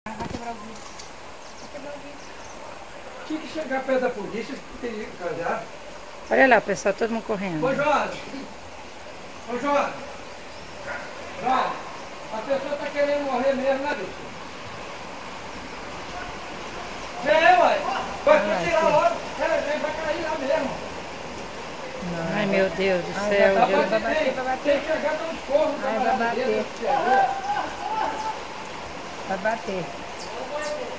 Vai quebrar o vidro. Vai quebrar o vidro. Tinha que chegar perto da polícia, teria que casar. Olha lá, pessoal, todo mundo correndo. Ô Jorge! Ô Jorge! Jorge, a pessoa está querendo morrer mesmo, né, bicho? Vem, ué! Vai tirar logo! Vai cair lá mesmo! Ai, meu Deus do Ai, céu. vai Deus. bater, vai bater. Tem que chegar dar uns corros Ai, pra vai parar bater. dele, Vai bater.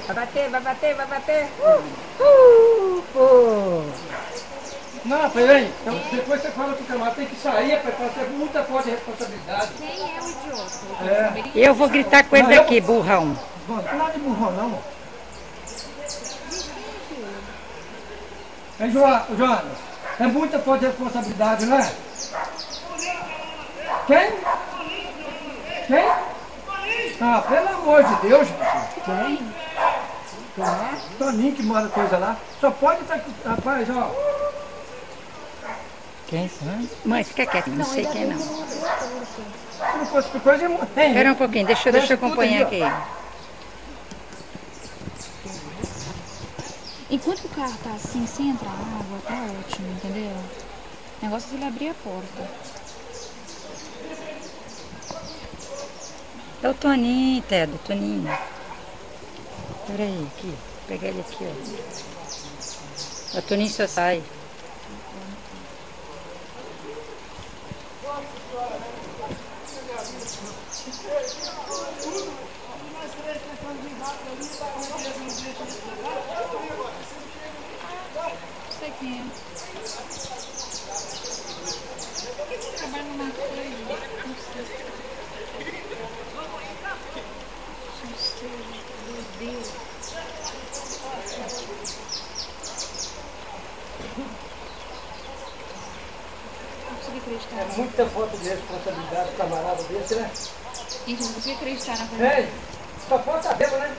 Vai bater, vai bater, vai bater. Não, peraí. Então, depois você fala pro camarada, tem que sair para fazer muita falta de responsabilidade. Quem é o idiota? É. Eu vou gritar com ele daqui, burrão. Bom, não é nada de burrão, não. Hein, Jonas? É muita falta de responsabilidade, não é? Quem? Quem? Ah, pelo amor de Deus, gente. Quem? Quem é? Toninho que manda coisa lá. Só pode estar aqui, rapaz, ó. Quem são? Mãe, fica quieta, não sei quem não. Se não fosse por coisa, ia morrer. Espera um pouquinho, deixa eu acompanhar aqui. Enquanto que o carro tá assim, sem entrar água, tá ótimo, entendeu? O negócio é ele abrir a porta. É o Toninho, Tedo, Toninho. Peraí, aqui. Vou pegar ele aqui, ó. O Toninho só sai. Não sei quem é. Por que você trabalha numa coisa? Não sei. Não sei, meu Deus. Não consegui acreditar. É muita falta de responsabilidade do camarada desse, né? Gente, eu não consegui acreditar na coisa. Ei, só falta ver, né?